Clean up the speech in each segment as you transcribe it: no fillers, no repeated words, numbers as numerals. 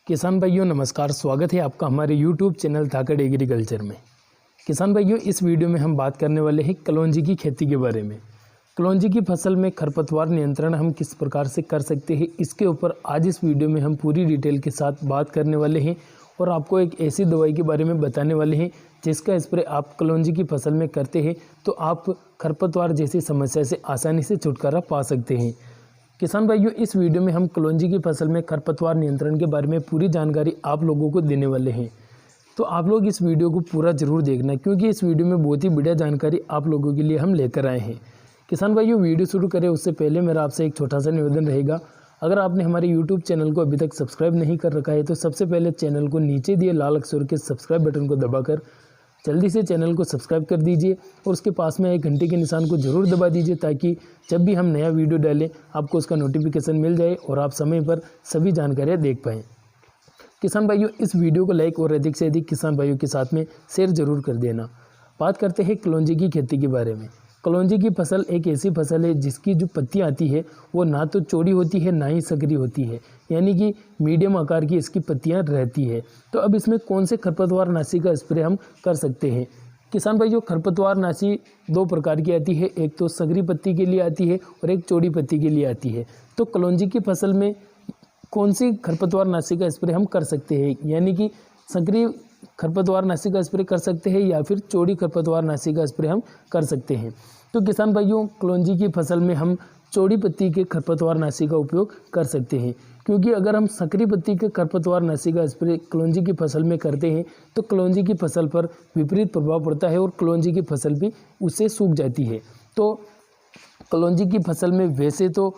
किसान भाइयों नमस्कार, स्वागत है आपका हमारे YouTube चैनल धाकड़ एग्रीकल्चर में। किसान भाइयों, इस वीडियो में हम बात करने वाले हैं कलौंजी की खेती के बारे में। कलौंजी की फसल में खरपतवार नियंत्रण हम किस प्रकार से कर सकते हैं, इसके ऊपर आज इस वीडियो में हम पूरी डिटेल के साथ बात करने वाले हैं और आपको एक ऐसी दवाई के बारे में बताने वाले हैं जिसका स्प्रे आप कलौंजी की फसल में करते हैं तो आप खरपतवार जैसी समस्या से आसानी से छुटकारा पा सकते हैं। किसान भाइयों, इस वीडियो में हम कलौंजी की फसल में खरपतवार नियंत्रण के बारे में पूरी जानकारी आप लोगों को देने वाले हैं। तो आप लोग इस वीडियो को पूरा जरूर देखना, क्योंकि इस वीडियो में बहुत ही बढ़िया जानकारी आप लोगों के लिए हम लेकर आए हैं। किसान भाइयों, वीडियो शुरू करें उससे पहले मेरा आपसे एक छोटा सा निवेदन रहेगा। अगर आपने हमारे YouTube चैनल को अभी तक सब्सक्राइब नहीं कर रखा है तो सबसे पहले चैनल को नीचे दिए लाल अक्षर के सब्सक्राइब बटन को दबाकर जल्दी से चैनल को सब्सक्राइब कर दीजिए और उसके पास में एक घंटे के निशान को जरूर दबा दीजिए, ताकि जब भी हम नया वीडियो डालें आपको उसका नोटिफिकेशन मिल जाए और आप समय पर सभी जानकारियाँ देख पाएँ। किसान भाइयों, इस वीडियो को लाइक और अधिक से अधिक किसान भाइयों के साथ में शेयर जरूर कर देना। बात करते हैं कलौंजी की खेती के बारे में। कलौंजी की फसल एक ऐसी फसल है जिसकी जो पत्तियां आती है वो ना तो चौड़ी होती है ना ही सकरी होती है, यानी कि मीडियम आकार की इसकी पत्तियां रहती है। तो अब इसमें कौन से खरपतवार नाशी का स्प्रे हम कर सकते हैं? किसान भाइयों, खरपतवार नाशी दो प्रकार की आती है, एक तो सकरी पत्ती के लिए आती है और एक चौड़ी पत्ती के लिए आती है। तो कलौंजी की फसल में कौन सी खरपतवार नाशी का स्प्रे हम कर सकते हैं, यानी कि सकरी खरपतवार नाशी का स्प्रे कर सकते हैं या फिर चौड़ी खरपतवार नाशी का स्प्रे हम कर सकते हैं? तो किसान भाइयों, कलौंजी की फसल में हम चौड़ी पत्ती के खरपतवार नाशी का उपयोग कर सकते हैं, क्योंकि अगर हम सकरी पत्ती के खरपतवार नाशी का स्प्रे कलौंजी की फसल में करते हैं तो कलौंजी की फसल पर विपरीत प्रभाव पड़ता है और कलौंजी की फसल भी उससे सूख जाती है। तो कलौंजी की फसल में वैसे तो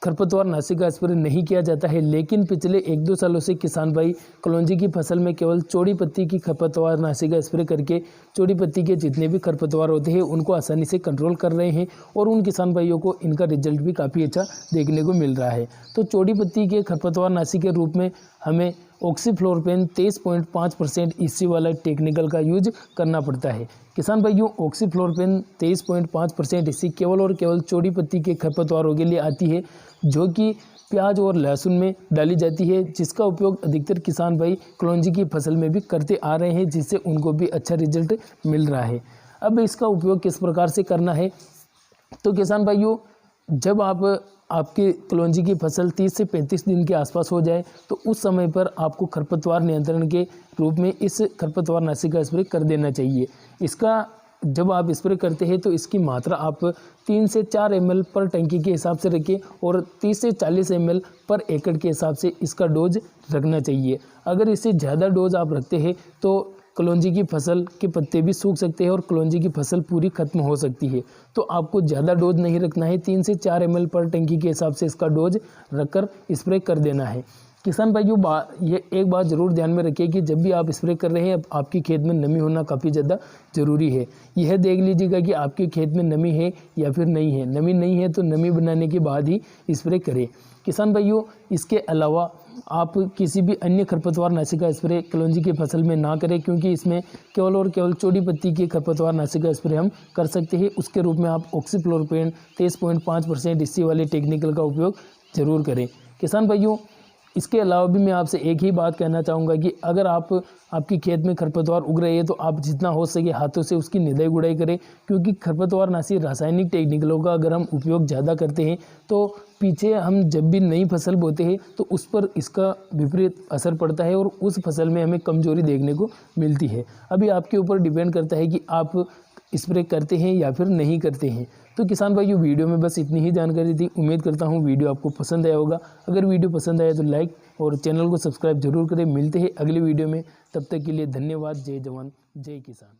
खरपतवार नाशी का स्प्रे नहीं किया जाता है, लेकिन पिछले 1-2 सालों से किसान भाई कलौंजी की फसल में केवल चौड़ी पत्ती की खरपतवार नाशी का स्प्रे करके चौड़ी पत्ती के जितने भी खरपतवार होते हैं उनको आसानी से कंट्रोल कर रहे हैं और उन किसान भाइयों को इनका रिजल्ट भी काफ़ी अच्छा देखने को मिल रहा है। तो चौड़ी पत्ती के खरपतवार नाशी के रूप में हमें ऑक्सीफ्लोरोपेन 23.5% ईसी वाला टेक्निकल का यूज करना पड़ता है। किसान भाइयों, ऑक्सीफ्लोरोपेन 23.5% ईसी केवल और केवल चौड़ी पत्ती के खरपतवारों के लिए आती है, जो कि प्याज और लहसुन में डाली जाती है, जिसका उपयोग अधिकतर किसान भाई कलौंजी की फसल में भी करते आ रहे हैं, जिससे उनको भी अच्छा रिजल्ट मिल रहा है। अब इसका उपयोग किस प्रकार से करना है? तो किसान भाइयों, जब आपकी कलौंजी की फसल 30 से 35 दिन के आसपास हो जाए तो उस समय पर आपको खरपतवार नियंत्रण के रूप में इस खरपतवार नाशी का स्प्रे कर देना चाहिए। इसका जब आप स्प्रे करते हैं तो इसकी मात्रा आप 3 से 4 ml पर टंकी के हिसाब से रखें और 30 से 40 ml पर एकड़ के हिसाब से इसका डोज रखना चाहिए। अगर इससे ज़्यादा डोज आप रखते हैं तो कलौंजी की फसल के पत्ते भी सूख सकते हैं और कलौंजी की फसल पूरी खत्म हो सकती है। तो आपको ज़्यादा डोज नहीं रखना है, 3 से 4 ml पर टंकी के हिसाब से इसका डोज रखकर स्प्रे कर देना है। किसान भाइयों, ये एक बात ज़रूर ध्यान में रखिए कि जब भी आप स्प्रे कर रहे हैं आपकी खेत में नमी होना काफ़ी ज़्यादा ज़रूरी है। यह देख लीजिएगा कि आपके खेत में नमी है या फिर नहीं है। नमी नहीं है तो नमी बनाने के बाद ही स्प्रे करें। किसान भाइयों, इसके अलावा आप किसी भी अन्य खरपतवार नाशी का स्प्रे कलौंजी की फसल में ना करें, क्योंकि इसमें केवल और केवल चौड़ी पत्ती की खरपतवार नाशी का स्प्रे हम कर सकते हैं। उसके रूप में आप ऑक्सीफ्लोरोपेन 23.5% ईसी वाले टेक्निकल का उपयोग ज़रूर करें। किसान भाइयों, इसके अलावा भी मैं आपसे एक ही बात कहना चाहूँगा कि अगर आपकी खेत में खरपतवार उग रही है तो आप जितना हो सके हाथों से उसकी निदाई गुड़ाई करें, क्योंकि खरपतवार नाशी रासायनिक टेक्निकलों का अगर हम उपयोग ज़्यादा करते हैं तो पीछे हम जब भी नई फसल बोते हैं तो उस पर इसका विपरीत असर पड़ता है और उस फसल में हमें कमजोरी देखने को मिलती है। अभी आपके ऊपर डिपेंड करता है कि आप स्प्रे करते हैं या फिर नहीं करते हैं। तो किसान भाइयों, वीडियो में बस इतनी ही जानकारी थी। उम्मीद करता हूँ वीडियो आपको पसंद आया होगा। अगर वीडियो पसंद आया तो लाइक और चैनल को सब्सक्राइब जरूर करें। मिलते हैं अगले वीडियो में, तब तक के लिए धन्यवाद। जय जवान जय किसान।